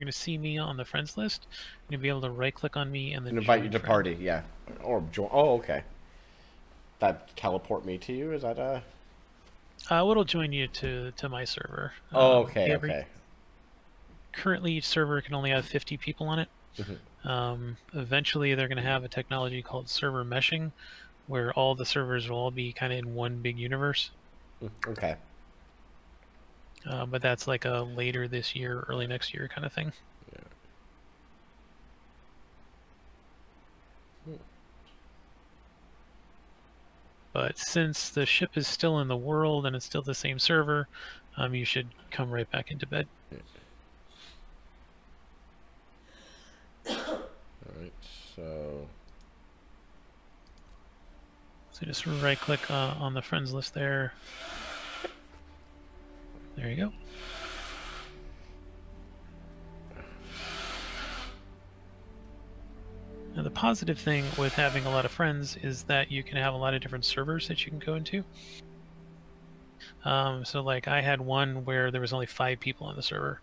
going to see me on the friends list. You're going to be able to right-click on me and then invite you join to friend. party, yeah. Or join. Oh, okay. That teleport me to you? Is that a... What'll join you to my server. Oh, okay, okay. Currently, each server can only have 50 people on it. Eventually, they're going to have a technology called server meshing, where all the servers will all be kind of in one big universe. Okay. But that's like a later this year, early next year kind of thing. Yeah. But since the ship is still in the world and it's still the same server, you should come right back into bed. Alright, so just right-click on the friends list there. There you go. Now, the positive thing with having a lot of friends is that you can have a lot of different servers that you can go into. So, like, I had one where there was only 5 people on the server,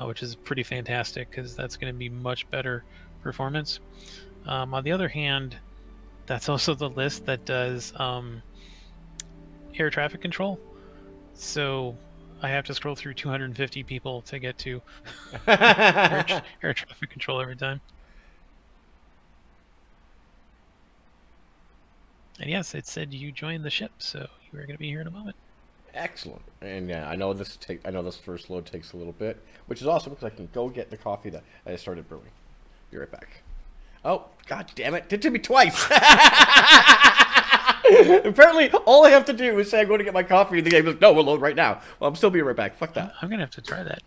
which is pretty fantastic because that's going to be much better performance. On the other hand, that's also the list that does air traffic control. So I have to scroll through 250 people to get to air traffic control every time. And yes, it said you joined the ship, so you are going to be here in a moment. Excellent. And yeah, I know this first load takes a little bit, which is awesome because I can go get the coffee that I started brewing. Be right back. Oh, god damn it. Did it to me twice. Apparently, all I have to do is say I'm going to get my coffee and the game goes, no, we'll load right now. Well, I'm still being right back. Fuck that. I'm going to have to try that.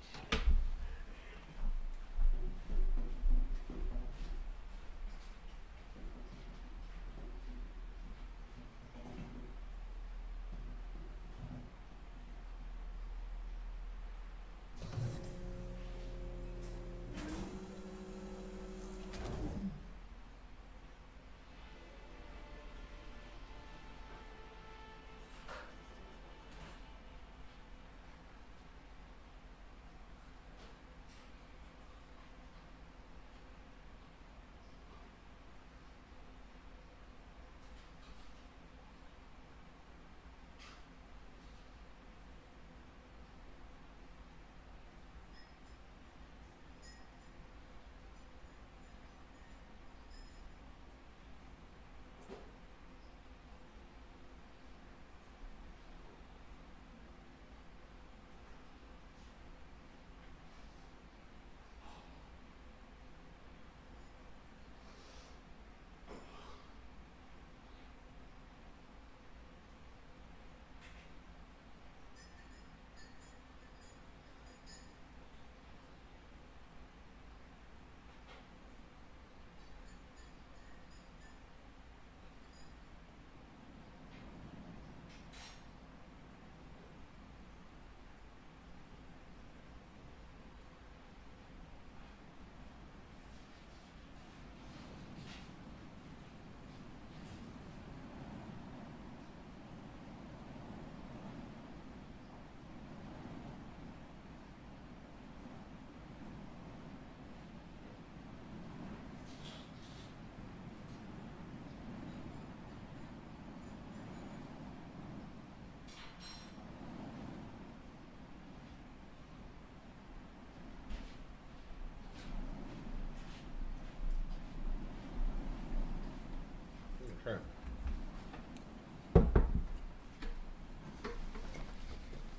Okay.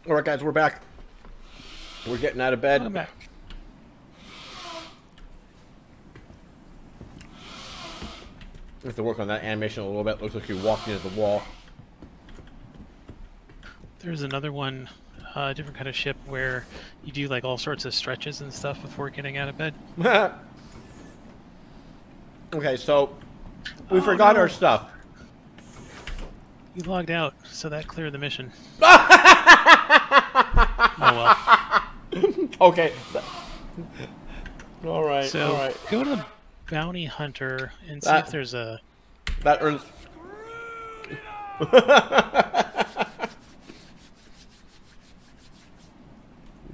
All right, guys, we're back. We're getting out of bed. I'm back. We have to work on that animation a little bit. Looks like you walked into the wall. There's another one, different kind of ship where you do like all sorts of stretches and stuff before getting out of bed. Okay, so we forgot our stuff. You logged out, so that cleared the mission. Oh well. Okay. All right. So all right. go to Bounty Hunter and see if there's a... That earns...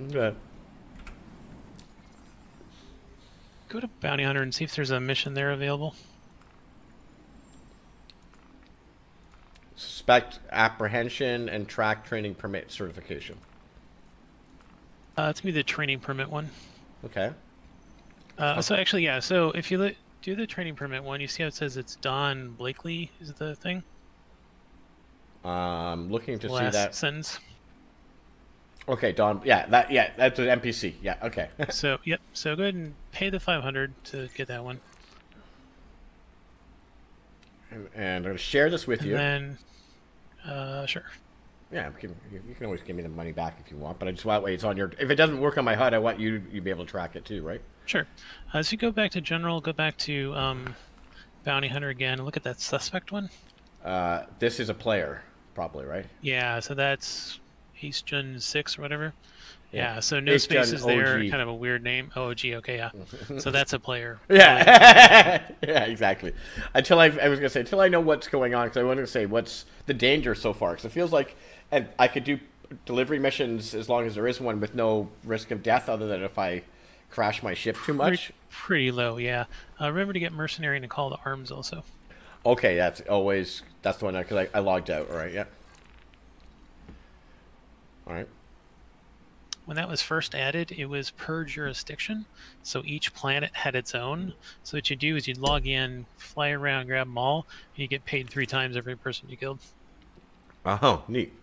Okay. Go to Bounty Hunter and see if there's a mission there available. Suspect apprehension and track training permit certification. It's gonna be the training permit one. Okay. So actually, yeah. So if you do the training permit one, you see how it says it's Don Blakely is the thing. Looking to see Last that sentence. Okay, Don. Yeah, that's an NPC. Yeah, okay. So yep. So go ahead and pay the 500 to get that one. And I'm going to share this with you. And then, sure. Yeah, you can always give me the money back if you want, but I just want wait. It's on your. If it doesn't work on my HUD, I want you to be able to track it too, right? Sure. So you go back to general, go back to Bounty Hunter again. Look at that suspect one. This is a player, probably, right? Yeah. So that's East Gen 6 or whatever. Yeah. So no East spaces Gen there. OG. Kind of a weird name. OG. Okay. Yeah. So that's a player. Yeah. Yeah. Exactly. Until I was gonna say until I know what's going on, because I wanted to say what's the danger so far, because it feels like, and I could do delivery missions as long as there is one with no risk of death, other than if I crash my ship too much. Pretty low. Yeah. Remember to get mercenary and a call to arms also. Okay, that's the one because I logged out. All right. Yeah. All right. When that was first added, it was per jurisdiction, so each planet had its own. So what you do is you log in, fly around, grab them all, and you get paid 3 times every person you killed. Oh, neat.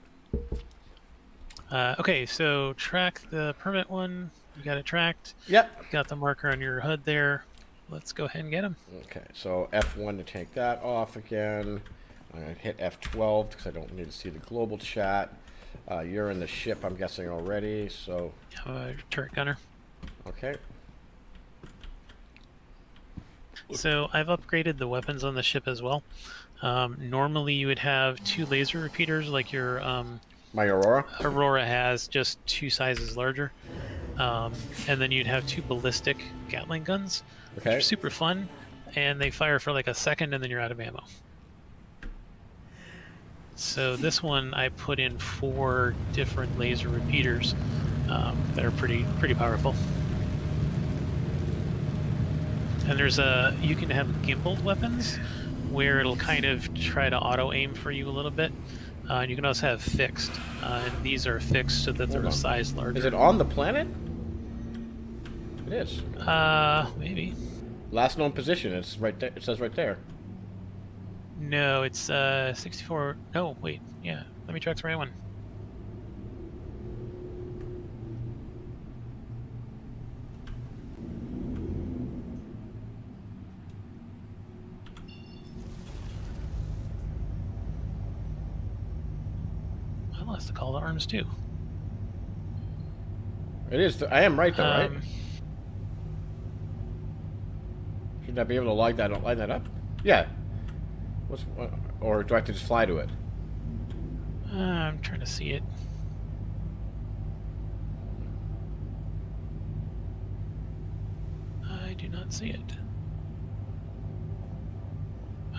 Okay, so track the permit one. You got it tracked. Yep. Got the marker on your HUD there. Let's go ahead and get them. Okay, so F1 to take that off again. I'm going to hit F12 because I don't need to see the global chat. You're in the ship, I'm guessing, already, so... Turret gunner. Okay. So I've upgraded the weapons on the ship as well. Normally you would have 2 laser repeaters like your... My Aurora? Aurora has, just 2 sizes larger. And then you'd have 2 ballistic Gatling guns, which are super fun, and they fire for like a second and then you're out of ammo. So this one I put in 4 different laser repeaters that are pretty powerful. And there's you can have gimbaled weapons where it'll kind of try to auto aim for you a little bit. And you can also have fixed, and these are fixed so that they're a size larger. Is it on the planet? It is. Maybe. Last known position. It's right there. It says right there. No, it's 64. No, wait. Yeah, let me track the right one. I lost the call to arms too. It is. I am right though, right? Should I be able to line that up? Yeah. Or do I have to just fly to it? I'm trying to see it. I do not see it.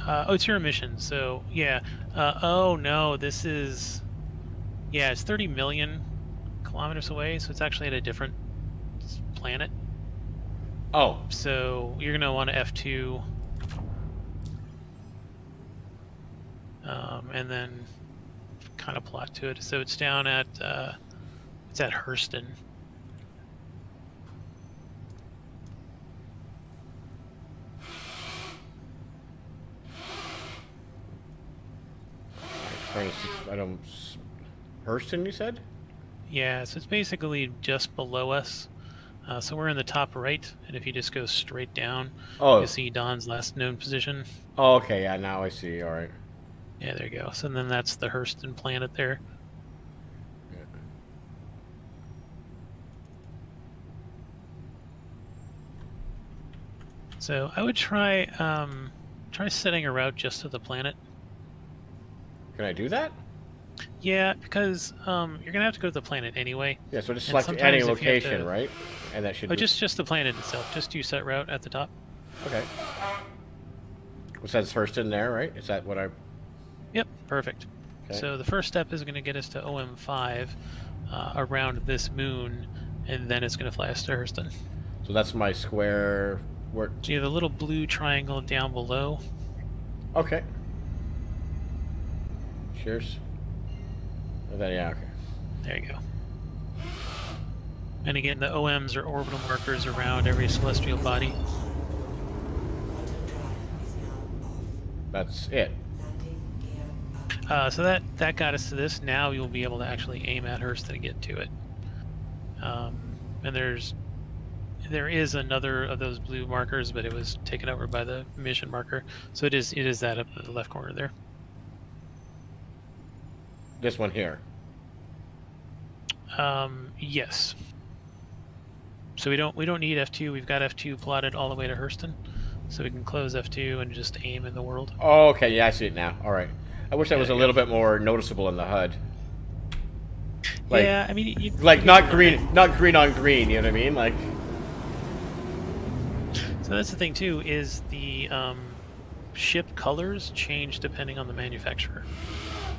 Oh, it's your mission, so yeah. Oh no, this is... Yeah, it's 30 million kilometers away, so it's actually at a different planet. Oh. So you're going to want to F2... and then kind of plot to it. So it's down at it's at Hurston. I don't. Hurston, you said? Yeah, so it's basically just below us. So we're in the top right, and if you just go straight down, you'll see Don's last known position. Oh, okay, yeah, now I see. All right. Yeah, there you go. So then that's the Hurston planet there. Yeah. So I would try setting a route just to the planet. Can I do that? Yeah, because you're gonna have to go to the planet anyway. Yeah, so just select any location, right? And that should. Oh, just the planet itself. Just do set route at the top. Okay. It says Hurston there, right? Is that what I? Yep, perfect. Okay. So the first step is going to get us to OM5 around this moon, and then it's going to fly us to Hurston. So that's my square Where? So you have the little blue triangle down below. Okay. Cheers. Then, yeah, okay. There you go. And again, the OMs are orbital markers around every celestial body. That's it. So that got us to this. Now you'll be able to actually aim at Hurston and get to it. And there is another of those blue markers, but it was taken over by the mission marker. So it is that up in the left corner there. This one here. Yes. So we don't need F2. We've got F2 plotted all the way to Hurston, so we can close F2 and just aim in the world. Oh, okay. Yeah, I see it now. All right. I wish that was a little go. bit more noticeable in the HUD. Like, yeah, I mean, like not green on green. You know what I mean? Like. So that's the thing too, is the ship colors change depending on the manufacturer.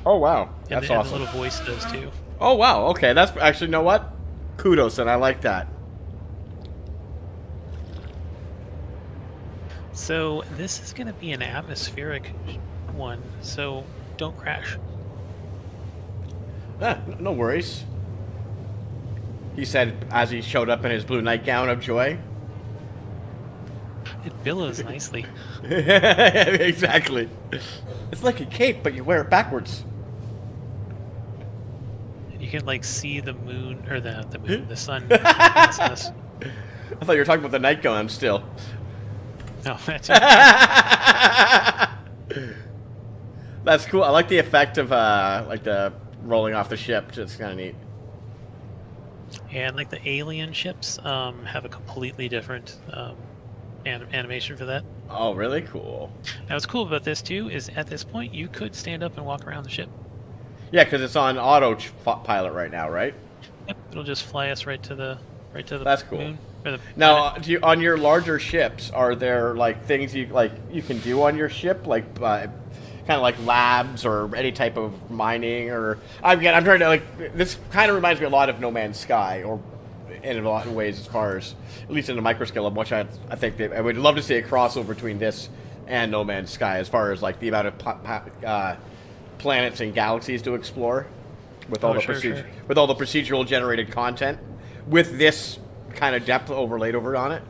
Oh wow, that's and awesome. And the little voice does too. Oh wow, okay, that's actually, you know what? Kudos, and I like that. So this is going to be an atmospheric one, so don't crash. No worries. He said as he showed up in his blue nightgown of joy. It billows nicely. Exactly. It's like a cape, but you wear it backwards. And you can like see the moon, or the moon, the sun. Past us. I thought you were talking about the nightgown still. No, that's That's cool. I like the effect of like the rolling off the ship. It's kind of neat. And like the alien ships have a completely different animation for that. Oh, really cool. Now what's cool about this too is at this point you could stand up and walk around the ship. Yeah, because it's on pilot right now, right? Yep, it'll just fly us right to the That's cool. moon. Or the Now, on your larger ships, are there like things you can do on your ship, like kind of like labs or any type of mining? Or I'm trying to this kind of reminds me a lot of No Man's Sky, or in a lot of ways, as far as at least in the microscale of which I think that I would love to see a crossover between this and No Man's Sky, as far as like the amount of planets and galaxies to explore with all the procedural generated content with this kind of depth overlaid over on it.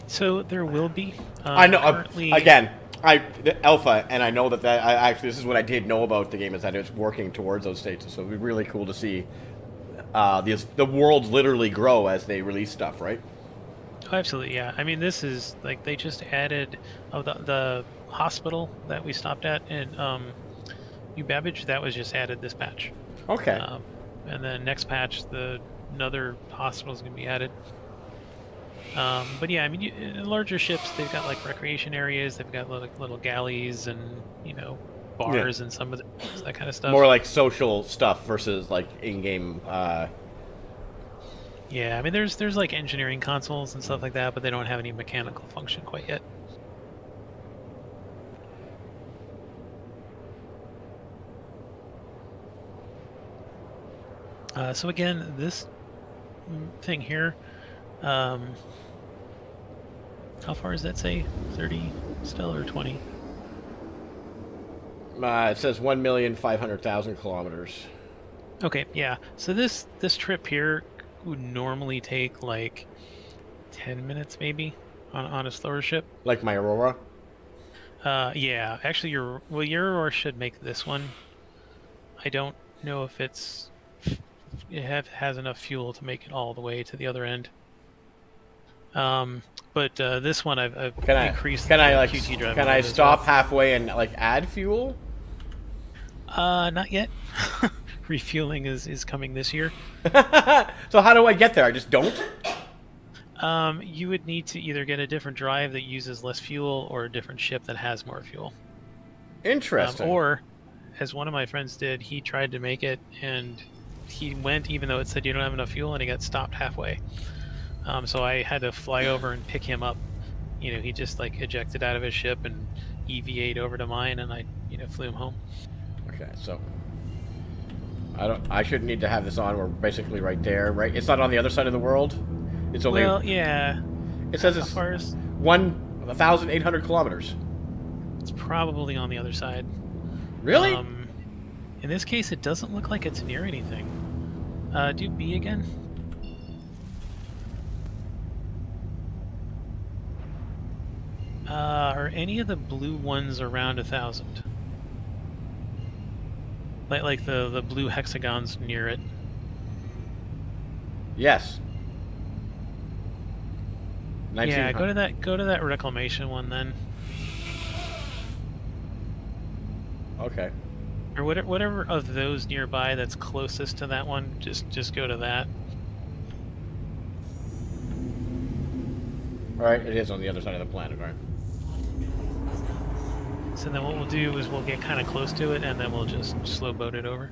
So there will be. I know. Currently... Again, the alpha, and I know that actually this is what I did know about the game, is that it's working towards those stages. So it'd be really cool to see the worlds literally grow as they release stuff, right? Oh, absolutely, yeah. I mean, this is like they just added the hospital that we stopped at in New Babbage. That was just added this patch. Okay. And then next patch, another hospital is going to be added. But yeah, I mean, in larger ships, they've got like recreation areas. They've got little galleys and bars and some of that kind of stuff. More like social stuff versus like in-game. Yeah, I mean, there's like engineering consoles and stuff like that, but they don't have any mechanical function quite yet. So again, this thing here, how far does that say? 30 still, or 20? It says 1,500,000 kilometers. Okay, yeah. So this trip here would normally take like 10 minutes maybe on a slower ship. Like my Aurora? Yeah. Actually, your Aurora should make this one. I don't know if it has enough fuel to make it all the way to the other end. But this one I've increased the QT drive. Can I stop halfway and like add fuel? Not yet. Refueling is coming this year. So how do I get there? I just don't? You would need to either get a different drive that uses less fuel, or a different ship that has more fuel. Interesting. Or, as one of my friends did, he tried to make it, and he went even though it said you don't have enough fuel, and he got stopped halfway. So I had to fly over and pick him up. He just like ejected out of his ship and EVA'd over to mine, and I flew him home. Okay, so I shouldn't need to have this on. We're basically right there, right? It's not on the other side of the world. It's only. Well, yeah. It says How it's far is? 1,800 kilometers. It's probably on the other side. Really? In this case, it doesn't look like it's near anything. Do B again. Are any of the blue ones around 1,000? Like the blue hexagons near it. Yes. Yeah, go to that reclamation one then. Okay. Or whatever of those nearby that's closest to that one, just go to that. All right, it is on the other side of the planet, all right. So then what we'll do is we'll get kind of close to it, and then we'll just slow boat it over.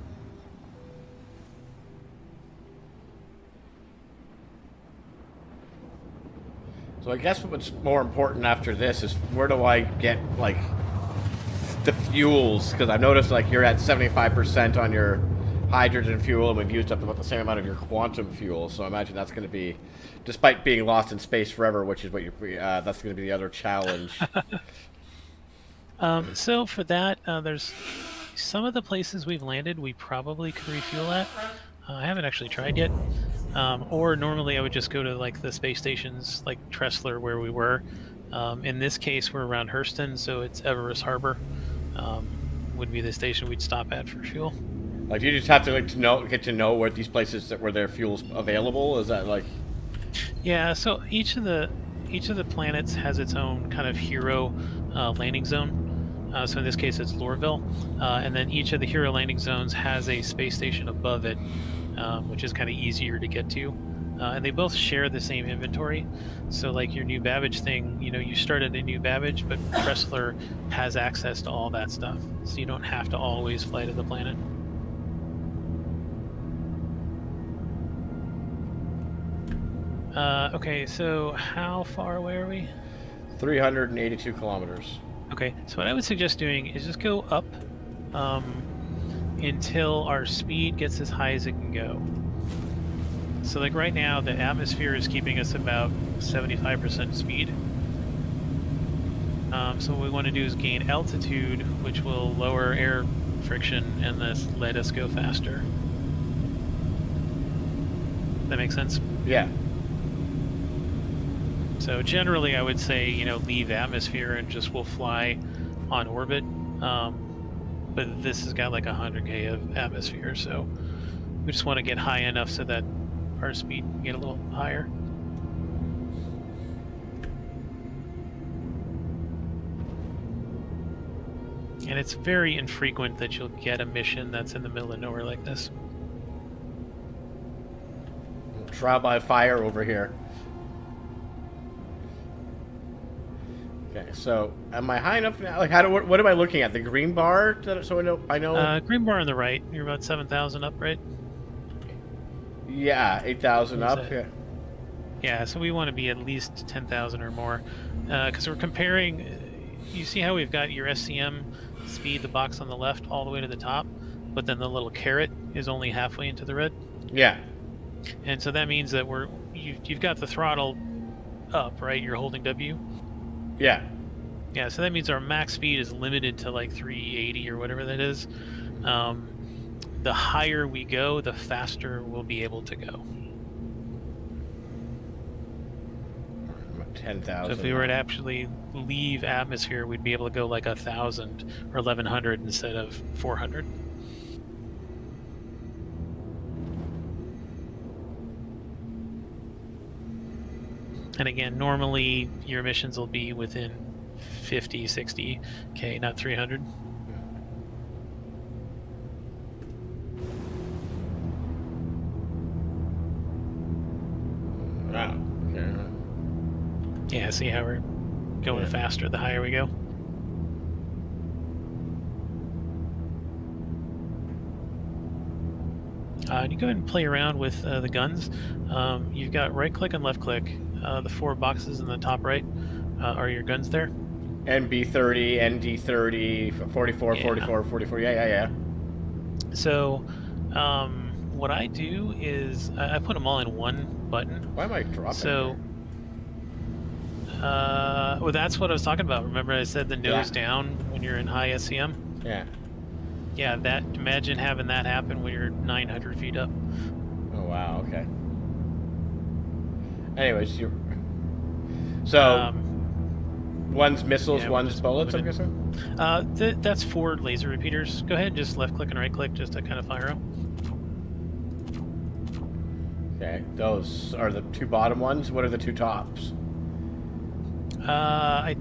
So I guess what's more important after this is where do I get, like, the fuels? Because I've noticed, like, you're at 75% on your hydrogen fuel, and we've used up about the same amount of your quantum fuel. So I imagine that's going to be, despite being lost in space forever, which is what that's going to be the other challenge. So for that, there's some of the places we've landed we probably could refuel at. I haven't actually tried yet. Or normally I would just go to like the space stations like Tressler where we were. In this case, we're around Hurston, so it's Everest Harbor. Would be the station we'd stop at for fuel. Like, you just have to get to know where these places where their fuel's available. Is that like? Yeah. So each of the planets has its own kind of hero landing zone. So in this case, it's Lorville, and then each of the hero landing zones has a space station above it, which is kind of easier to get to. And they both share the same inventory. So like your New Babbage thing, you start at a New Babbage, but Tressler has access to all that stuff. So you don't have to always fly to the planet. Okay, so how far away are we? 382 kilometers. Okay, so what I would suggest doing is just go up until our speed gets as high as it can go. So like right now, the atmosphere is keeping us about 75% speed. So what we want to do is gain altitude, which will lower air friction and thus let us go faster. That makes sense? Yeah. So generally, I would say, leave atmosphere and just we'll fly on orbit. But this has got like 100K of atmosphere, so we just want to get high enough so that our speed can get a little higher. And it's very infrequent that you'll get a mission that's in the middle of nowhere like this. Trial by fire over here. Okay, so am I high enough now? Like, what am I looking at? The green bar, so I know. Green bar on the right. You're about 7,000 up, right? Yeah, 8,000 up. Yeah. Yeah, so we want to be at least 10,000 or more, because we're comparing. You see how we've got your SCM speed, the box on the left, all the way to the top, but then the little caret is only halfway into the red. Yeah. And so that means that you've got the throttle up, right? You're holding W. Yeah. Yeah, so that means our max speed is limited to like 380 or whatever that is. The higher we go, the faster we'll be able to go. 10,000. So if we were to actually leave atmosphere, we'd be able to go like 1,000 or 1,100 instead of 400. And again, normally your emissions will be within 50, 60K, not 300. Wow. Okay. Yeah, see how we're going faster the higher we go. And you go ahead and play around with the guns. You've got right click and left click. The 4 boxes in the top right are your guns there. NB30, ND30, 44, Yeah. 44, 44. Yeah. So what I do is I put them all in one button. Why am I dropping So, well, that's what I was talking about. Remember I said the nose down when you're in high SCM? Yeah. Yeah, that. Imagine having that happen when you're 900 feet up. Oh, wow, okay. Anyways, so, one's missiles, one's bullets, I'm guessing? That's 4 laser repeaters. Go ahead and just left-click and right-click just to kind of fire them. Okay, those are the 2 bottom ones. What are the 2 tops? I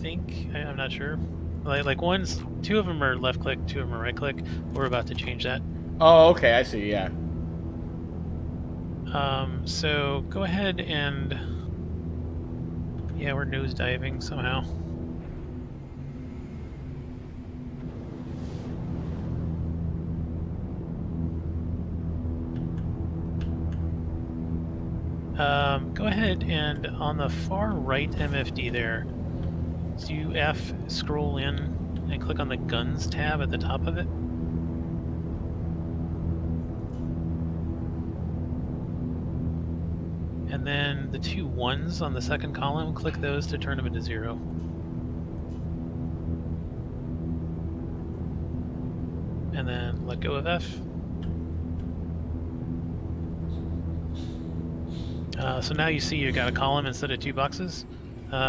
think... I'm not sure. Like 2 of them are left-click, 2 of them are right-click. We're about to change that. Oh, okay, I see, yeah. So go ahead and... Yeah, we're nosediving somehow. Go ahead and on the far right MFD there, do F, scroll in, and click on the Guns tab at the top of it. And then the 2 1s on the second column, click those to turn them into 0. And then let go of F. So now you see you got a column instead of 2 boxes.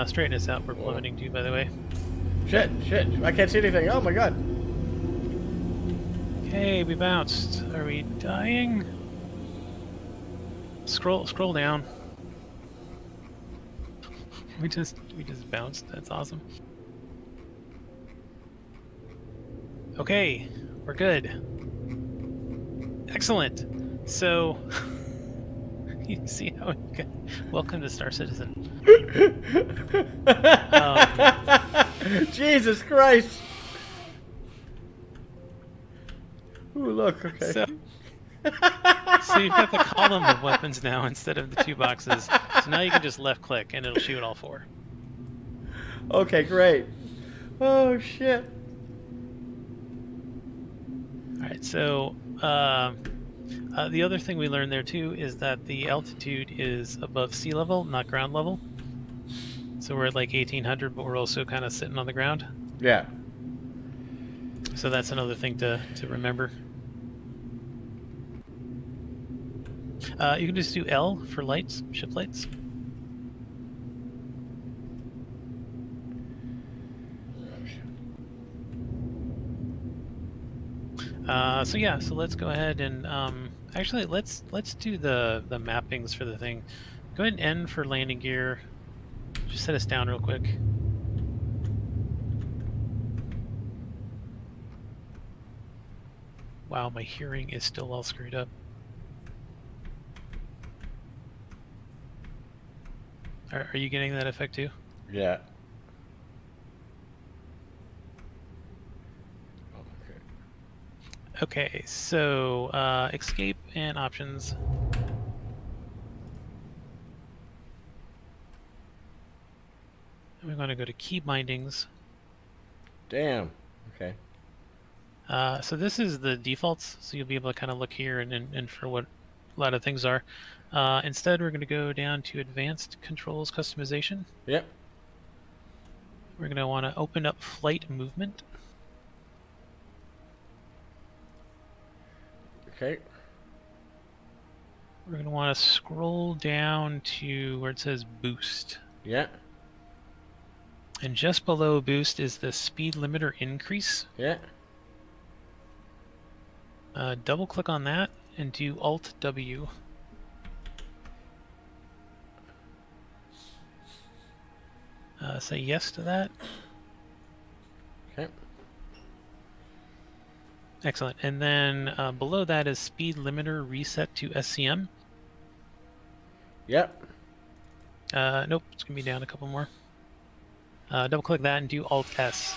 Straighten this out. We're plummeting too, by the way. Shit! I can't see anything. Oh my god. Okay, we bounced. Are we dying? Scroll down. We just bounced. That's awesome. Okay, we're good. Excellent. So you see how we got... Welcome to Star Citizen. Jesus Christ! Ooh, look. Okay. So you've got the column of weapons now instead of the 2 boxes. So now you can just left click and it'll shoot all 4. Okay, great. Oh shit. Alright, so the other thing we learned there too is that the altitude is above sea level, not ground level. So we're at like 1800, but we're also kind of sitting on the ground. Yeah. So that's another thing to remember. You can just do L for lights, ship lights. So yeah, so let's go ahead and actually let's do the mappings for the thing. Go ahead and N for landing gear. Just set us down real quick. Wow, my hearing is still all screwed up. Are you getting that effect too? Yeah. Okay, so escape and options. We're going to go to key bindings. Damn. Okay. So this is the defaults, so you'll be able to kind of look here and for what a lot of things are. Instead, we're going to go down to advanced controls customization. Yep. We're going to want to open up flight movement. Okay. We're going to want to scroll down to where it says boost. Yeah. And just below boost is the speed limiter increase. Yeah. Double click on that and do Alt W. Say yes to that. Okay. Excellent. And then below that is speed limiter reset to SCM. Yep. Nope, it's going to be down a couple more. Double click that and do Alt S.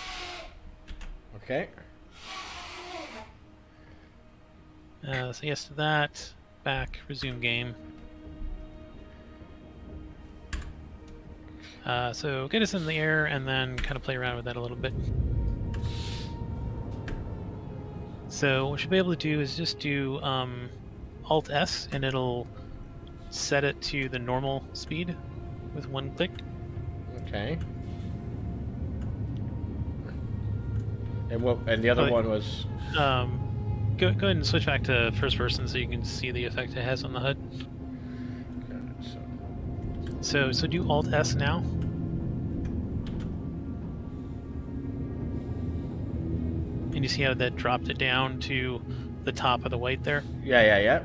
Okay. So yes to that. Back, resume game. So get us in the air and then kind of play around with that a little bit. So what you'll be able to do is just do Alt S and it'll set it to the normal speed with one click. Okay. And the other one was. Go ahead and switch back to first person so you can see the effect it has on the HUD. So do Alt S now. And you see how that dropped it down to the top of the white there? Yeah.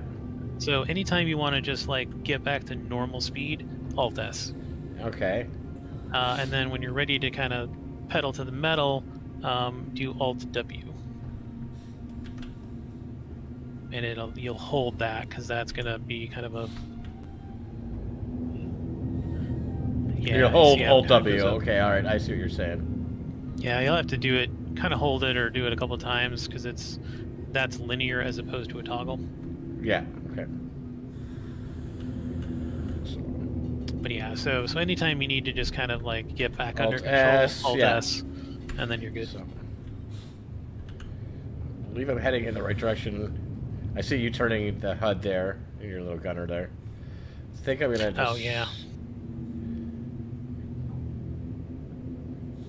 So anytime you want to just like get back to normal speed, Alt S. Okay. And then when you're ready to kind of pedal to the metal, do Alt W. And you'll hold that because that's gonna be kind of a you hold Alt W. Okay, all right, I see what you're saying. Yeah, you'll have to do it, kind of hold it or do it a couple of times because that's linear as opposed to a toggle. Yeah. Okay. But yeah, so anytime you need to just kind of like get back under control, Alt S, and then you're good. So, I believe I'm heading in the right direction. I see you turning the HUD there, your little gunner there. I think I'm gonna just... Oh, yeah.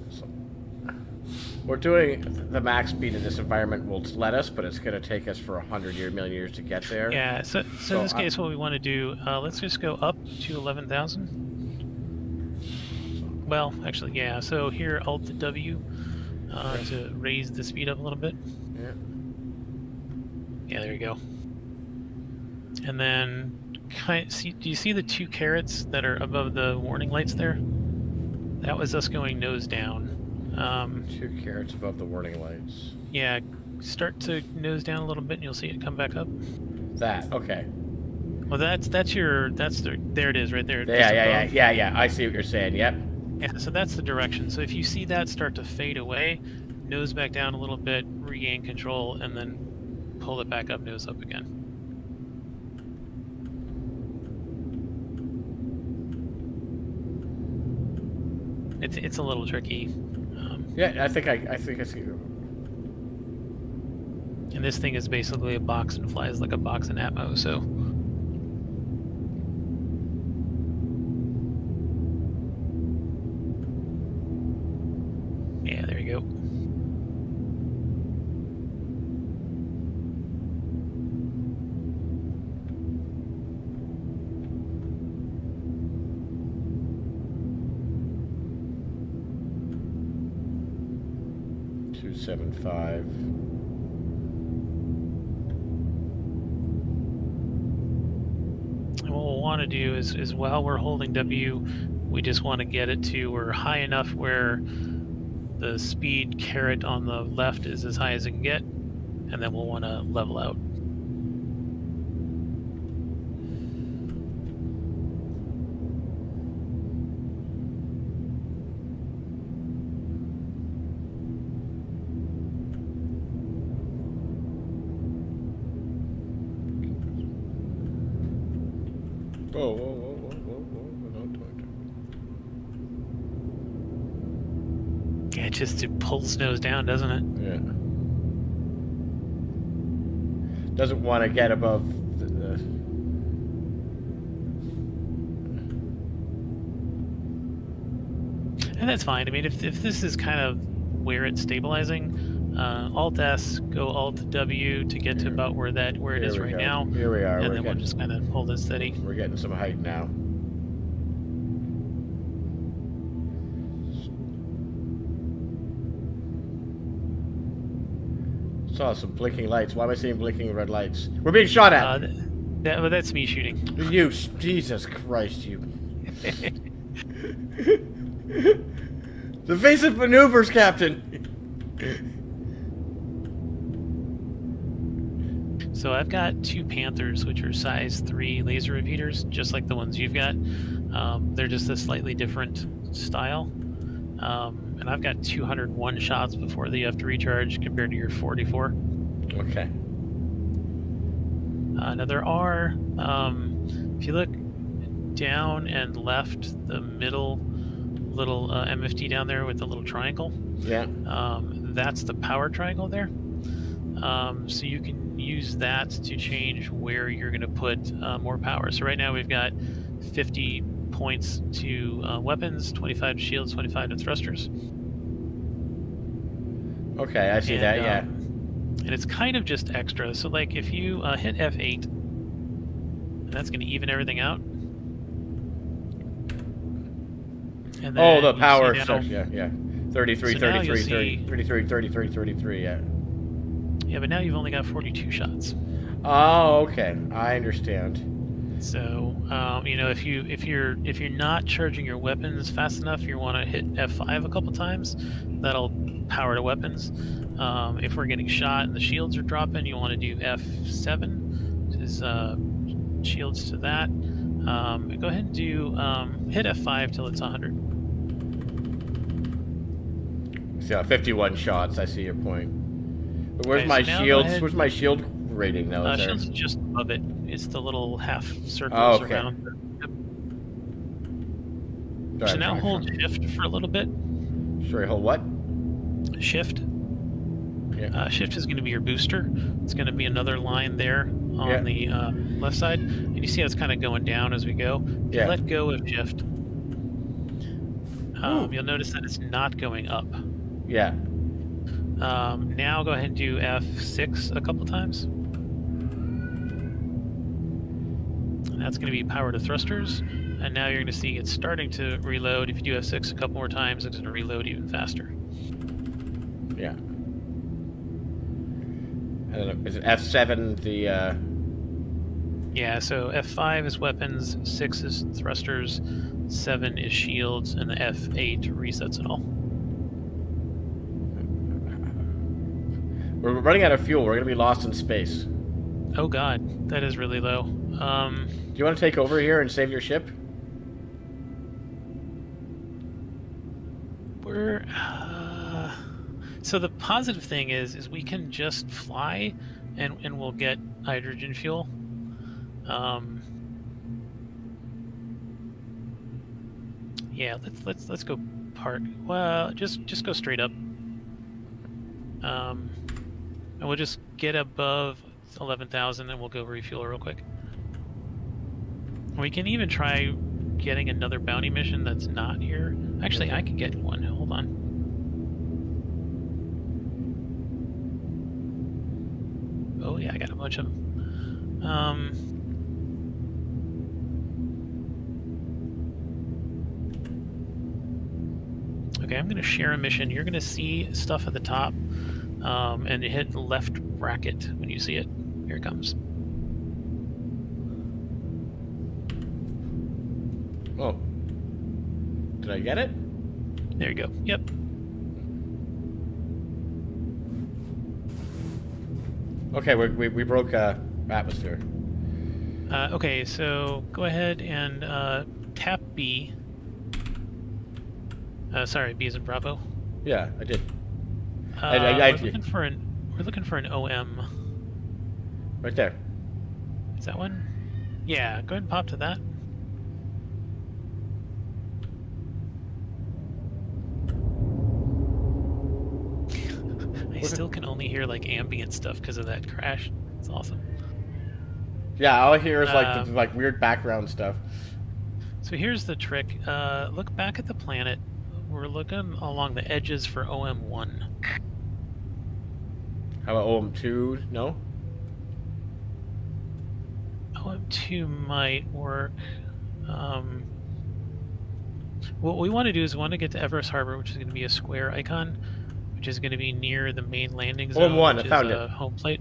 So, we're doing the max speed in this environment will let us, but it's gonna take us for 100 million years to get there. Yeah, so in this case, what we want to do, let's just go up to 11,000. Well, actually, yeah, so here, Alt W to raise the speed up a little bit. Yeah. Yeah, there you go. And then, do you see the two carrots that are above the warning lights there? That was us going nose down. 2 carrots above the warning lights. Yeah, start to nose down a little bit, and you'll see it come back up. That, okay. Well, there it is, right there. Yeah. I see what you're saying. Yep. Yeah, so that's the direction. So if you see that start to fade away, nose back down a little bit, regain control, and then pull it back up, nose up again. It's a little tricky. Yeah, I think I see. And this thing is basically a box and flies like a box in Atmo, so. Yeah, there you go. $275. And what we'll want to do is while we're holding W, we just want to get it to where high enough where the speed caret on the left is as high as it can get, and then we'll want to level out. Whoa. Yeah, it pulls nose down, doesn't it? Yeah. Doesn't want to get above the... And that's fine. I mean, if this is kind of where it's stabilizing, Alt S, go Alt W to get to about where it is right now. Here we are. And then we'll just kind of hold it steady. We're getting some height now. Saw some blinking lights. Why am I seeing blinking red lights? We're being shot at! That's me shooting. You, Jesus Christ, you. Evasive maneuvers, Captain! So I've got 2 Panthers, which are size 3 laser repeaters, just like the ones you've got. They're just a slightly different style. And I've got 201 shots before you have to recharge compared to your 44. Okay. Now there are, if you look down and left, the middle little MFT down there with the little triangle. Yeah. That's the power triangle there. So you use that to change where you're going to put more power. So right now we've got 50 points to weapons, 25 to shields, 25 to thrusters. Okay, I see that, yeah. And it's kind of just extra. So like if you hit F8, and that's going to even everything out. And then the power now, yeah. 33, so 33, 30, 33, 33, 33, yeah. Yeah, but now you've only got 42 shots. Oh, okay. I understand. So, you know, if you're not charging your weapons fast enough, you want to hit F5 a couple times. That'll power to weapons. If we're getting shot and the shields are dropping, you want to do F7, which is shields to that. Go ahead and do hit F5 till it's 100. So 51 shots. I see your point. But where's my shields? Where's my shield rating though? Shield's just above it. It's the little half circles around. Yep. So now hold shift for a little bit. Sorry, hold what? Shift. Yeah. Shift is going to be your booster. It's going to be another line there on the left side. And you see how it's kind of going down as we go. If you let go of shift, you'll notice that it's not going up. Yeah. Now go ahead and do F6 a couple times. And that's going to be power to thrusters. And now you're going to see it's starting to reload. If you do F6 a couple more times, it's going to reload even faster. Yeah. And is it F7 the... Yeah, so F5 is weapons, 6 is thrusters, 7 is shields, and the F8 resets it all. We're running out of fuel. We're going to be lost in space. Oh god, that is really low. Do you want to take over here and save your ship? We're... So the positive thing is we can just fly, and we'll get hydrogen fuel. Yeah, let's go park. Well, just go straight up. And we'll just get above 11,000, and we'll go refuel real quick. We can even try getting another bounty mission that's not here. Actually, I can get one. Hold on. Oh yeah, I got a bunch of them. Okay, I'm going to share a mission. You're going to see stuff at the top, and hit the left bracket when you see it. Here it comes. Oh. Did I get it? There you go. Yep. Okay, we broke atmosphere. Okay, so go ahead and tap B. Sorry, B is in Bravo. Yeah, I did. We're looking for an OM. Right there. Is that one? Yeah, go ahead and pop to that. I still can only hear like ambient stuff because of that crash. It's awesome. Yeah, all I hear is like weird background stuff. So here's the trick. Look back at the planet. We're looking along the edges for OM1. How about OM2? No? OM2 might work. What we want to do is we want to get to Everest Harbor, which is going to be a square icon, which is going to be near the main landing zone. OM1, I found it. Home plate.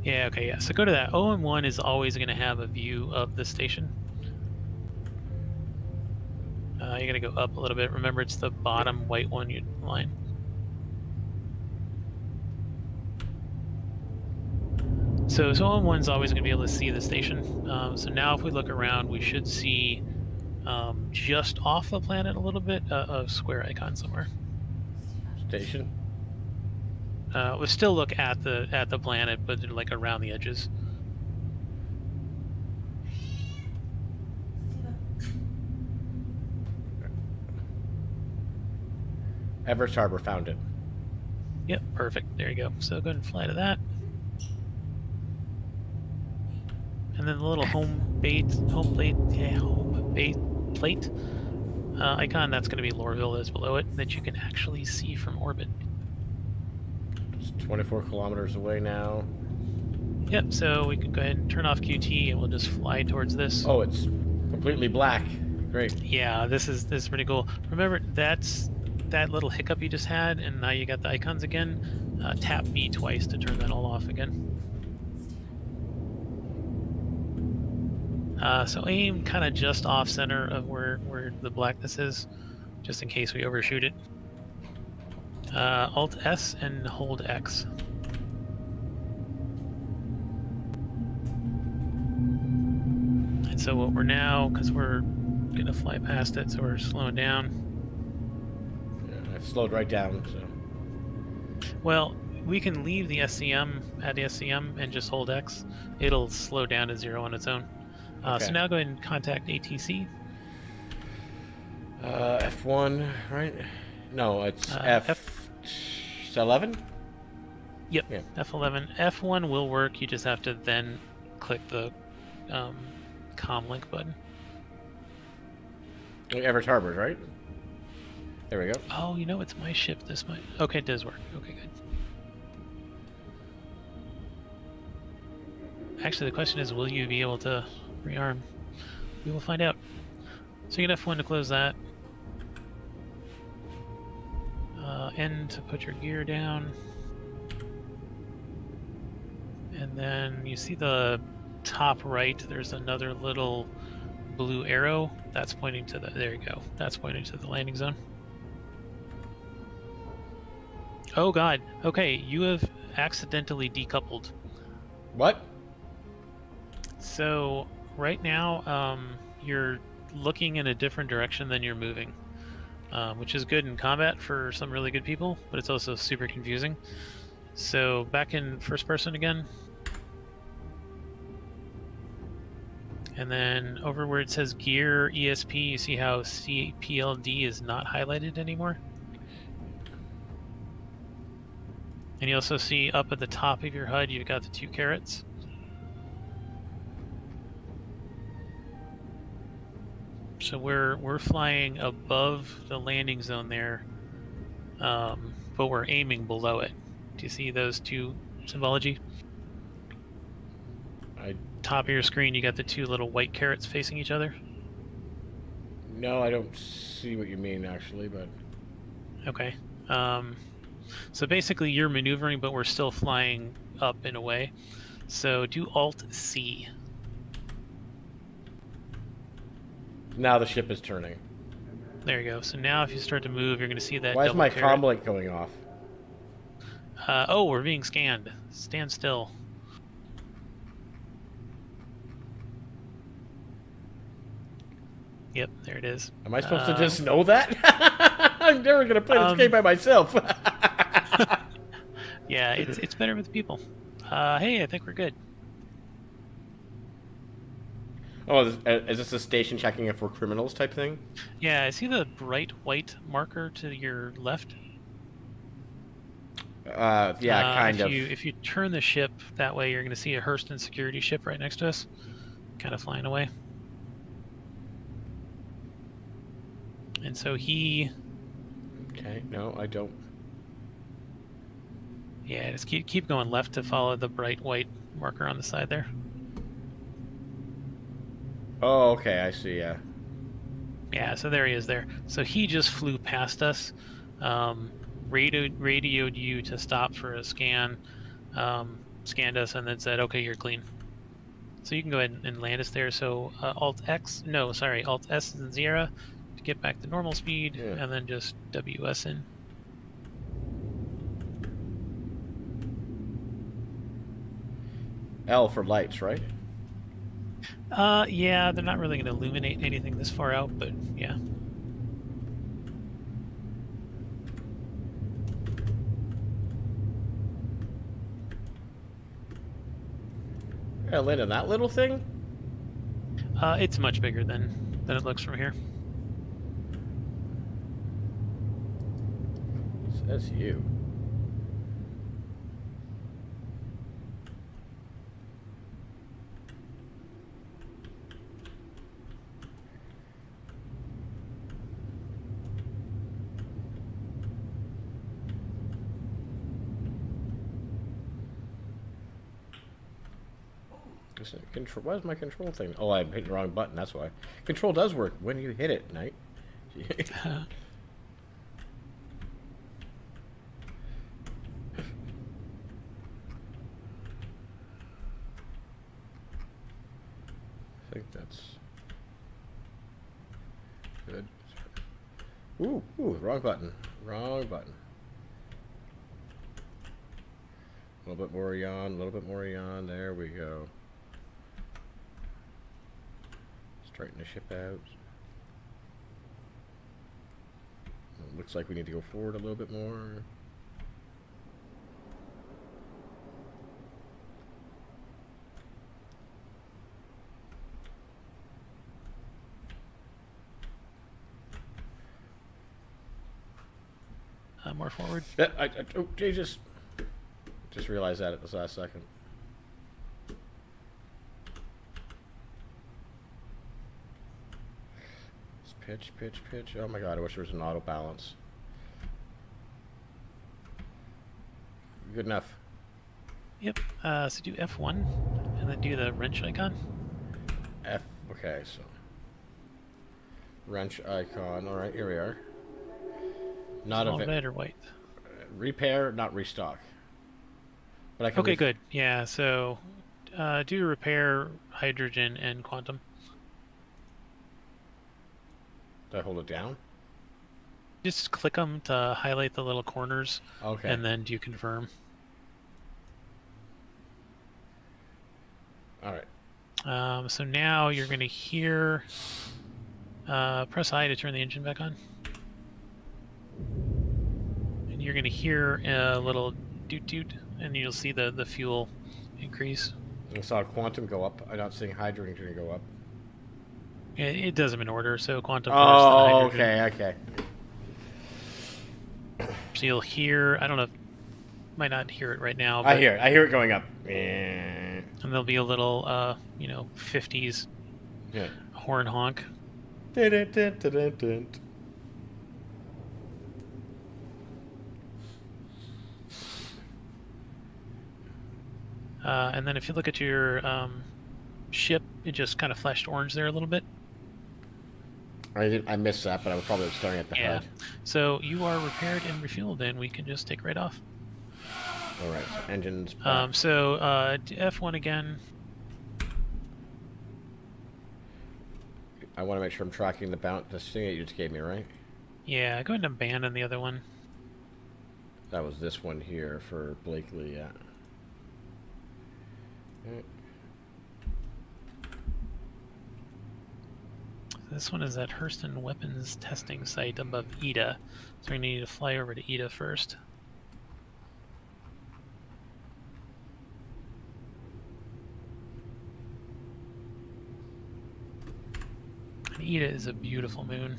Yeah, okay, yeah. So go to that. OM1 is always going to have a view of the station. You're going to go up a little bit. Remember, it's the bottom white line. So OM1 is always going to be able to see the station. So now if we look around, we should see just off the planet a little bit a square icon somewhere. Station? We'll still look at the planet, but like around the edges. Everest Harbor, found it. Yep, perfect. There you go. So go ahead and fly to that. And then the little home bait plate icon, that's going to be Lorville that's below it, that you can actually see from orbit. It's 24 kilometers away now. Yep, so we can go ahead and turn off QT and we'll just fly towards this. Oh, it's completely black. Great. Yeah, this is pretty cool. Remember, that's that little hiccup you just had, and now you got the icons again. Tap B twice to turn that all off again. So aim kind of just off center of where the blackness is, just in case we overshoot it. Alt S and hold X. And so what we're now, because we're going to fly past it, so we're slowing down. Yeah, I've slowed right down, so... Well, we can leave the SCM, add the SCM, and just hold X. It'll slow down to 0 on its own. Okay. So now go ahead and contact ATC. F1, right? No, it's F11? Yep, Yeah. F11. F1 will work, you just have to then click the comm link button. Everett Harbor, right? There we go. Oh, you know, it's my ship. This might... Okay, it does work. Okay, good. Actually, the question is, will you be able to rearm? We will find out. So you get F1 to close that. N to put your gear down. And then you see the top right, there's another little blue arrow. That's pointing to the... There you go. That's pointing to the landing zone. Oh god. Okay, you have accidentally decoupled. What? So right now, you're looking in a different direction than you're moving, which is good in combat for some really good people, but it's also super confusing. So back in first person again, and then over where it says gear ESP, you see how CPLD is not highlighted anymore. And you also see up at the top of your HUD, you've got the 2 carrots. So we're flying above the landing zone there, but we're aiming below it. Do you see those 2 symbology? Top of your screen, you got the 2 little white carrots facing each other. No, I don't see what you mean, actually, but... Okay. So basically you're maneuvering, but we're still flying up in a way. So do Alt-C. Now the ship is turning. There you go. So now if you start to move, you're going to see that Why is double my carrot. comm link going off? Oh, we're being scanned. Stand still. Yep, there it is. Am I supposed to just know that? I'm never going to play this game by myself. Yeah, it's better with people. Hey, I think we're good. Oh, is this a station checking if we're criminals type thing? Yeah, I see the bright white marker to your left. Yeah, kind of. If you turn the ship that way, you're going to see a Hurston security ship right next to us, kind of flying away. And so he... Okay, no, I don't. Yeah, just keep going left to follow the bright white marker on the side there. Oh, okay, I see, yeah. Yeah, so there he is there. So he just flew past us, radioed you to stop for a scan, scanned us, and then said, okay, you're clean. So you can go ahead and land us there. So Alt-S and Sierra to get back to normal speed, yeah. And then just WS in. L for lights, right? Yeah, they're not really going to illuminate anything this far out, but yeah. Yeah, land on that little thing? It's much bigger than it looks from here. Says you. Control. Why is my control thing? Oh, I'm hitting the wrong button. That's why. Control does work when you hit it, Knight. I think that's good. Ooh, wrong button. Wrong button. A little bit more yawn, a little bit more yawn. There we go. Starting to ship out. Looks like we need to go forward a little bit more. More forward. Yeah, oh, Jesus. Just realized that at this last second. Let's pitch, pitch, pitch. Oh my god, I wish there was an auto balance. Good enough. Yep. So do F1 and then do the wrench icon. Okay, so wrench icon. All right, here we are. Not all red or white. Repair, not restock. But I can okay, good. Yeah. So do repair, hydrogen, and quantum. Do I hold it down? Just click them to highlight the little corners. Okay. And then do confirm. All right. So now you're going to hear. Press I to turn the engine back on. And you're going to hear a little doot doot, and you'll see the fuel increase. I saw quantum go up. I'm not seeing hydrogen go up. It does them in order, so quantum first. Oh, okay. So you'll hear. I don't know. Might not hear it right now. But I hear it going up. And there'll be a little, 50s horn honk. And then if you look at your ship, it just kind of flashed orange there a little bit. I missed that, but I was probably staring at the HUD. So you are repaired and refueled, and we can just take right off. All right, so engines. So F1 again. I want to make sure I'm tracking the thing that you just gave me, right? Yeah, go ahead and abandon the other one. That was this one here for Blakely, yeah. Okay. This one is at Hurston Weapons Testing Site above Ida. So we're going to need to fly over to Ida first. And Ida is a beautiful moon.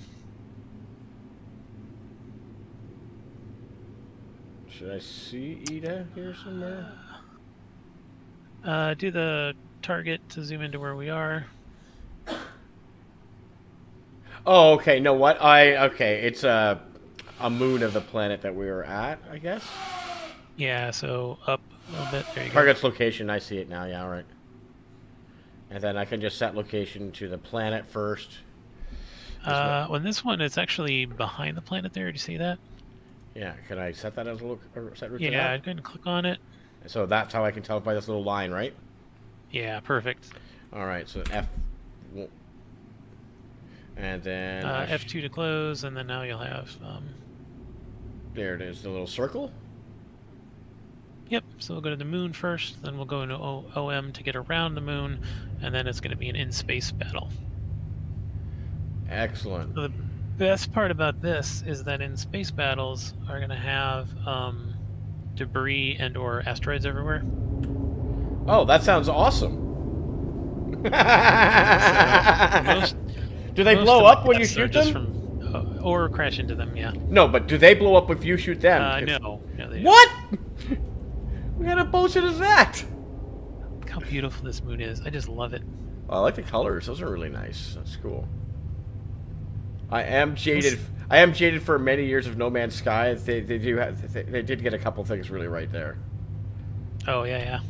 Should I see Ida here somewhere? Do the target to zoom into where we are. Oh, okay. No, what? Okay. It's a moon of the planet that we were at, I guess. Yeah. So up a little bit. There you go. Target's location. I see it now. Yeah. All right. And then I can just set location to the planet first. On this one, it's actually behind the planet there. Do you see that? Yeah. Can I set that as a look? Or set route to Yeah. that? Go ahead and click on it. So that's how I can tell by this little line, right? Yeah. Perfect. All right. So F. And then F2 to close, and then now you'll have. There it is, the little circle. Yep. So we'll go to the moon first, then we'll go into OM to get around the moon, and then it's going to be an in-space battle. Excellent. So the best part about this is that in space battles are going to have debris and/or asteroids everywhere. Oh, that sounds awesome. So do they blow up when you shoot them? Or crash into them, yeah. No, but do they blow up if you shoot them? No, they don't. What? What kind of bullshit is that? Look how beautiful this moon is. I just love it. Oh, I like the colors. Those are really nice. That's cool. I am jaded. I am jaded for many years of No Man's Sky. They did get a couple things really right there. Oh yeah.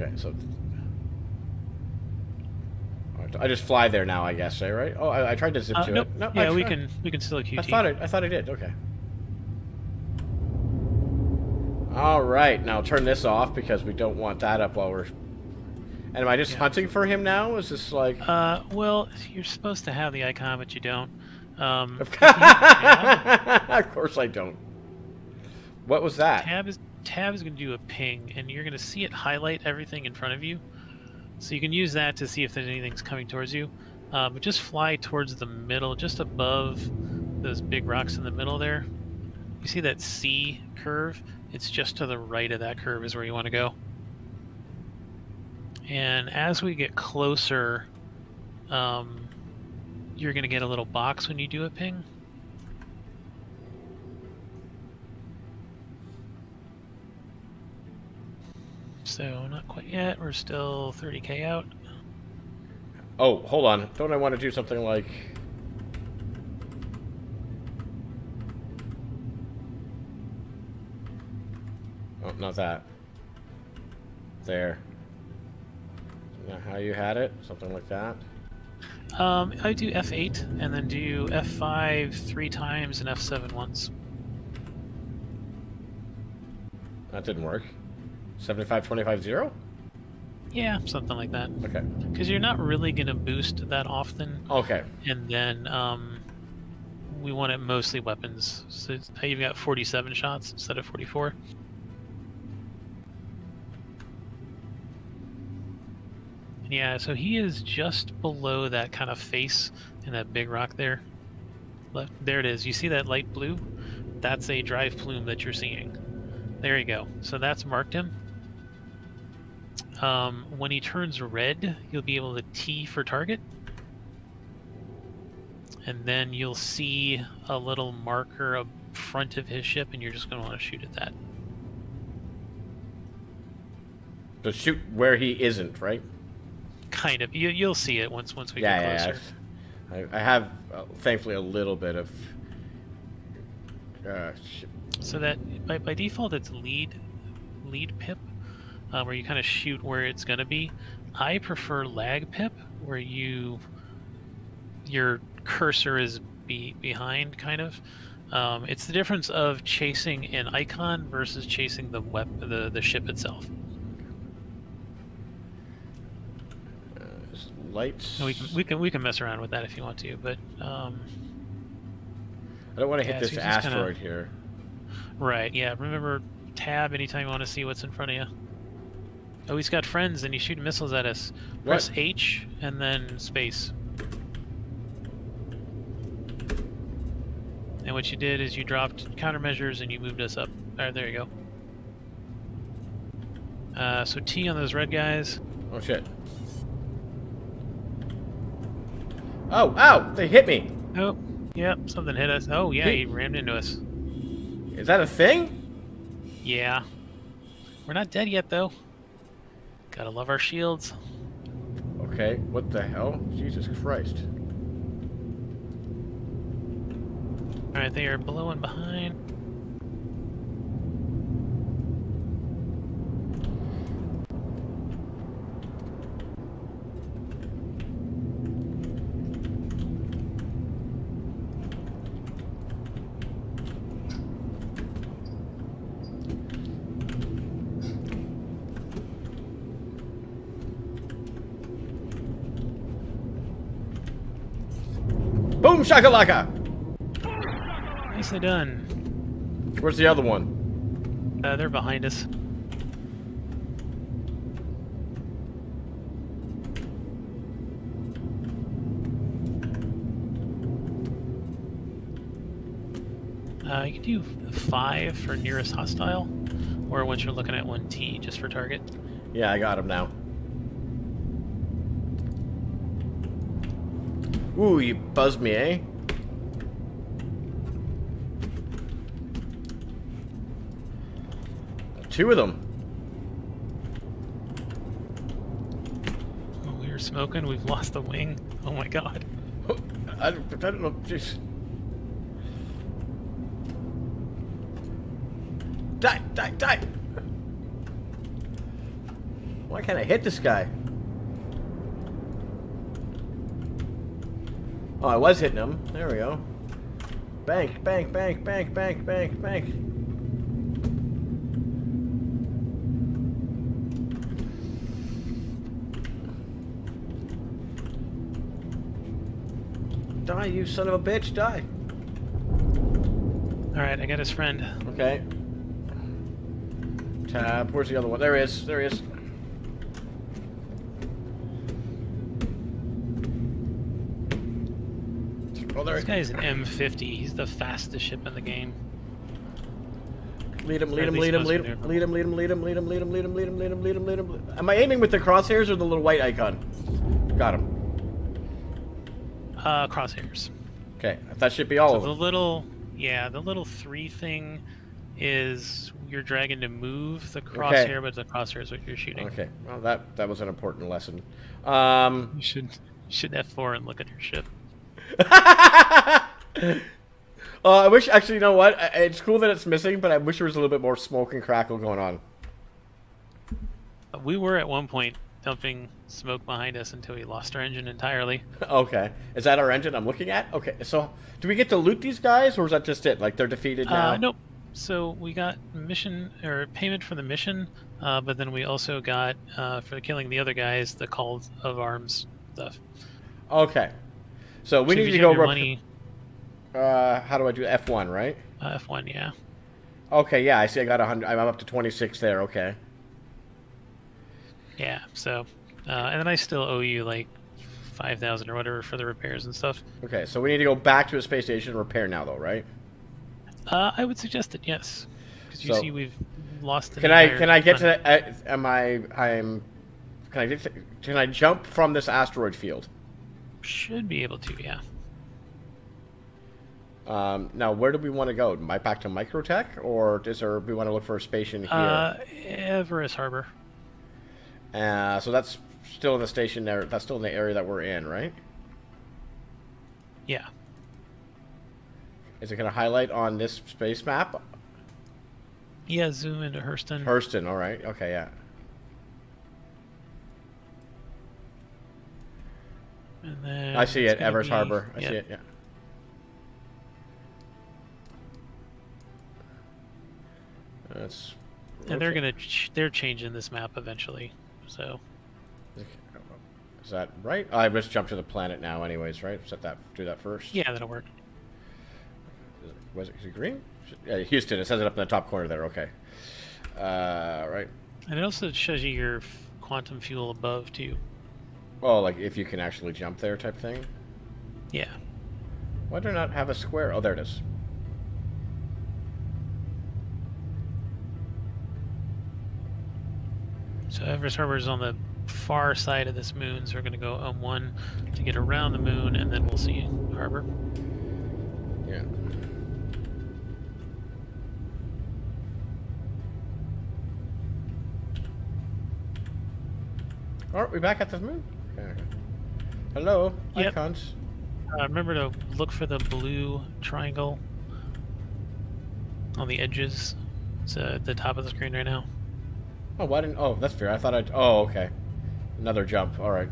Okay, so I just fly there now, I guess. Right? Oh, I tried to zip to Nope. it. No, Yeah, we can still QT. I thought I did. Okay. All right, now turn this off because we don't want that up while we're. And am I just hunting for him now? Is this like? Well, you're supposed to have the icon, but you don't. Of course I don't. What was that? Tab is going to do a ping, and you're going to see it highlight everything in front of you. So you can use that to see if there's anything's coming towards you. But just fly towards the middle, just above those big rocks in the middle there. You see that C curve? It's just to the right of that curve is where you want to go. And as we get closer, you're going to get a little box when you do a ping. So not quite yet. We're still 30k out. Oh, hold on. Don't I want to do something like... Oh, not that. There. Now how you had it? Something like that? I do F8 and then do F5 3 times and F7 once. That didn't work. 75, 25, 0? Yeah, something like that. Okay. Because you're not really going to boost that often. Okay. And then we want it mostly weapons. So you've got 47 shots instead of 44. Yeah, so he is just below that kind of face and that big rock there. There it is. You see that light blue? That's a drive plume that you're seeing. There you go. So that's marked him. When he turns red, you'll be able to T for target. And then you'll see a little marker up front of his ship, and you're just going to want to shoot at that. So shoot where he isn't, right? Kind of. You'll see it once we get closer. Yeah. I have, thankfully, a little bit of... So that, by default, it's lead pip. Where you kind of shoot where it's going to be. I prefer lag pip, where your cursor is behind, kind of. It's the difference of chasing an icon versus chasing the ship itself. Lights. We can mess around with that if you want to, but I don't want to hit this asteroid here. Right. Yeah. Remember tab anytime you want to see what's in front of you. Oh, he's got friends and he's shooting missiles at us. Press H and then space. And what you did is you dropped countermeasures and you moved us up. Alright, there you go. So T on those red guys. Oh shit. Oh, ow! They hit me! Oh, yep, something hit us. Oh yeah, he rammed into us. Is that a thing? Yeah. We're not dead yet though. Gotta love our shields. Okay, what the hell? Jesus Christ. Alright, they are below and behind. Boom shakalaka! Nicely done. Where's the other one? They're behind us. You can do 5 for nearest hostile, or once you're looking at 1T just for target. Yeah, I got him now. Ooh, you buzzed me, eh? Two of them. Oh, we were smoking. We've lost the wing. Oh my god. I don't know. Just die, die, die! Why can't I hit this guy? Oh, I was hitting him. There we go. Bank, bank, bank, bank, bank, bank, bank. Die, you son of a bitch, die. Alright, I got his friend. Okay. Tab, where's the other one? There he is, there he is. Oh, there This guy's an M50. He's the fastest ship in the game. Lead him, lead him, lead him, lead him, lead him, lead him, lead him, lead him, lead him, lead him, lead him, lead him, lead him, lead him. Am I aiming with the crosshairs or the little white icon? Got him. Crosshairs. Okay, that should be all of the them. little, yeah, the little 3 thing is you're dragging to move the crosshair, but the crosshair is what you're shooting. Okay, well that was an important lesson. You should F4 and look at your ship. I wish, actually, you know what? It's cool that it's missing, but I wish there was a little bit more smoke and crackle going on. We were at one point dumping smoke behind us until we lost our engine entirely. Okay. Is that our engine I'm looking at? Okay, so do we get to loot these guys, or is that just it? Like, they're defeated now? Nope. So we got mission, or payment for the mission, but then we also got, for killing the other guys, the call of arms stuff. Okay. So we So need if to you go... have your money, how do I do F1, right? F1, yeah. Okay, yeah, I see I got 100. I'm up to 26 there, okay. Yeah, so, and then I still owe you like 5,000 or whatever for the repairs and stuff. Okay, so we need to go back to a space station and repair now, though, right? I would suggest it, yes. Because you see we've lost the Can I get to that? Can I jump from this asteroid field? Should be able to, yeah. Now, where do we want to go? Back to Microtech, or we want to look for a station here? Everest Harbor. So that's still in the station there. That's still in the area that we're in, right? Yeah. Is it going to highlight on this space map? Yeah, zoom into Hurston. Hurston, all right. Okay, yeah. And then I see it, Everest Harbor. I see it, yeah. That's. And they're changing this map eventually, so. Is that right? I just jumped to the planet now, anyways, right? Do that first. Yeah, that'll work. Is it green? Yeah, Houston. It says it up in the top corner there. Okay. Right. And it also shows you your quantum fuel above too. Oh, like if you can actually jump there, type thing. Yeah. Why do I not have a square? Oh, there it is. So Everest Harbor is on the far side of this moon, so we're going to go on one to get around the moon, and then we'll see harbor. Yeah. Are we back at the moon? Okay. Hello, Yep. icons. Remember to look for the blue triangle on the edges. It's at the top of the screen right now. Oh, why didn't? Oh, that's fair. I thought I'd. Oh, okay. Another jump. All right.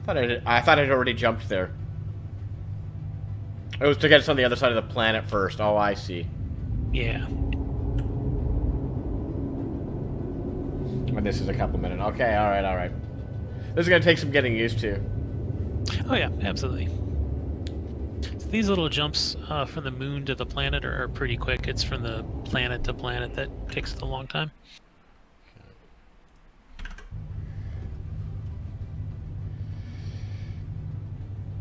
I thought I'd already jumped there. It was to get us on the other side of the planet first. Oh, I see. Yeah. And this is a couple minutes. Okay, all right, all right. This is gonna take some getting used to. Oh yeah, absolutely. So these little jumps from the moon to the planet are pretty quick. It's from the planet to planet that takes a long time.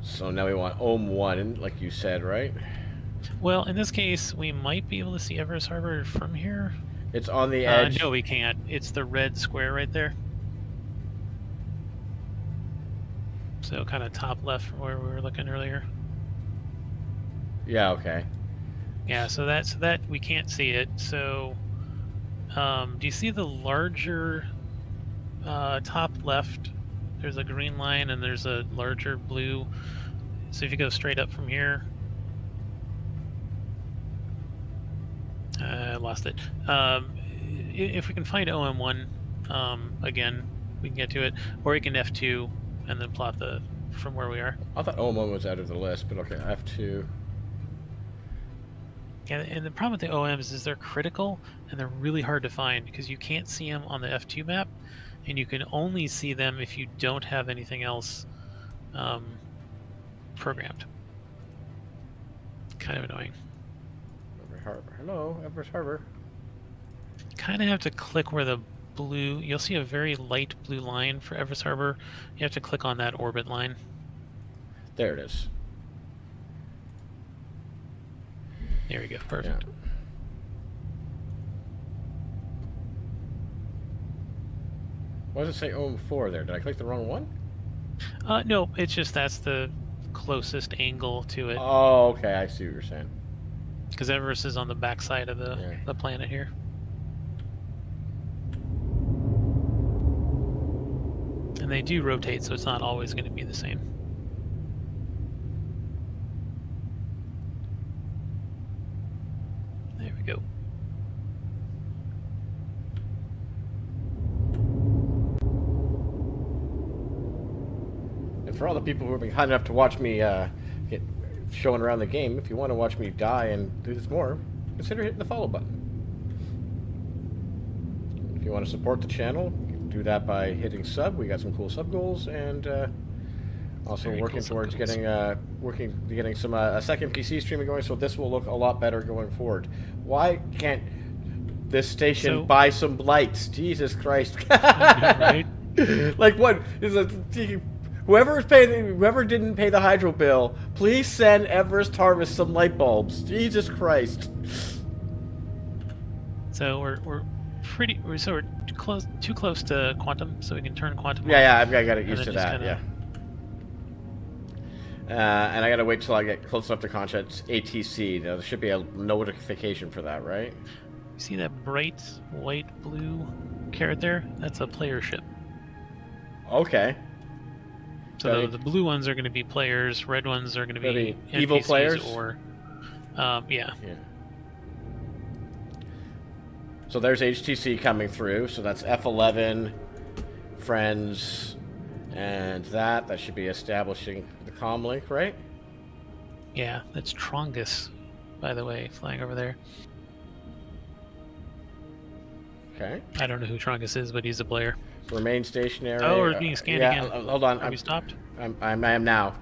So now we want Ohm 1, like you said, right? Well, in this case, we might be able to see Everest Harbor from here. It's on the edge. No, we can't. It's the red square right there. So kind of top left from where we were looking earlier. Yeah, okay. Yeah, so that we can't see it. So, do you see the larger top left? There's a green line and there's a larger blue. So if you go straight up from here, I lost it. If we can find OM1, Again, we can get to it, or you can F2 and then plot the from where we are. I thought OM1 was out of the list, but okay, F2. Yeah, and the problem with the OMs is they're critical and they're really hard to find because you can't see them on the F2 map, and you can only see them if you don't have anything else programmed. Kind of annoying. Everett Harbor. Hello, Everett Harbor. Kind of have to click where the blue. You'll see a very light blue line for Everett Harbor. You have to click on that orbit line. There it is. There we go. Perfect. Yeah. Why does it say OM4 there? Did I click the wrong one? No, it's just that's the closest angle to it. Oh, okay. I see what you're saying. Because Everest is on the back side of the planet here. And they do rotate, so it's not always going to be the same. There we go. And for all the people who have been kind enough to watch me get showing around the game, if you want to watch me die and do this more, consider hitting the follow button. If you want to support the channel, you can do that by hitting sub. We got some cool sub goals, and also Very working cool towards sub-goals. getting some a second PC streaming going, so this will look a lot better going forward. Why can't this station buy some lights? Jesus Christ! Right? Like what is a whoever didn't pay the hydro bill, please send Everest Harvest some light bulbs. Jesus Christ! So we're too close to quantum, so we can turn quantum. Yeah, on, I got to get used to that. kinda... Yeah. And I gotta wait till I get close enough to Conscience ATC. There should be a notification for that, right? You see that bright white blue carrot there? That's a player ship. Okay. So the blue ones are going to be players, red ones are going to be evil NPCs players? or yeah. So there's HTC coming through. So that's F11, friends, and that should be establishing the comm link, right? Yeah, that's Trongus, by the way, flying over there. Okay. I don't know who Trongus is, but he's a player. Remain stationary. Oh, we're being scanned again. Hold on. Are we stopped? I am now.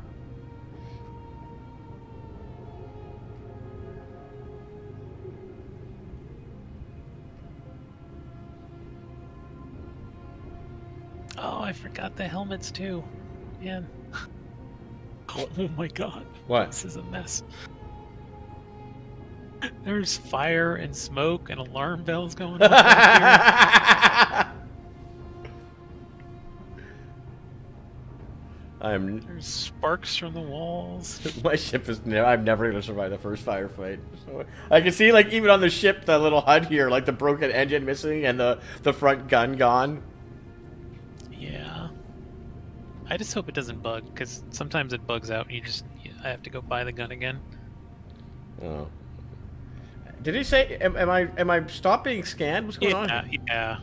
Oh, I forgot the helmets too. Man. Oh my god. What? This is a mess. There's fire and smoke and alarm bells going on back here. There's sparks from the walls. My ship is I'm never gonna survive the first firefight. So I can see, like, even on the ship, the little HUD here, like the broken engine missing and the front gun gone. Yeah. I just hope it doesn't bug, because sometimes it bugs out and I have to go buy the gun again. Oh. Did he say? Am I stop being scanned? What's going on? Yeah.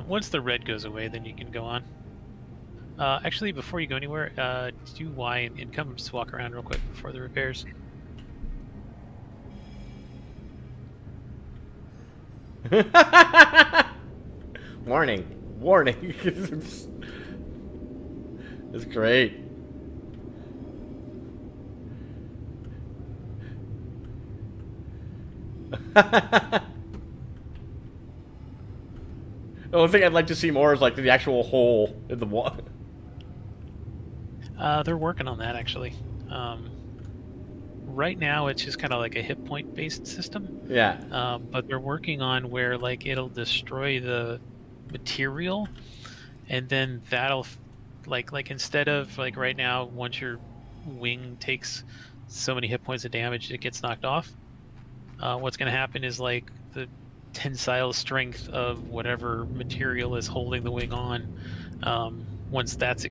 Once the red goes away, then you can go on. Actually, before you go anywhere, do Y and come just walk around real quick before the repairs. Warning. Warning. It's great. The only thing I'd like to see more is like the actual hole in the wall. They're working on that, actually. Right now, it's just kind of like a hit point based system. Yeah. But they're working on where like it'll destroy the material, and then that'll like instead of like right now, once your wing takes so many hit points of damage, it gets knocked off. What's going to happen is like the tensile strength of whatever material is holding the wing on, once that's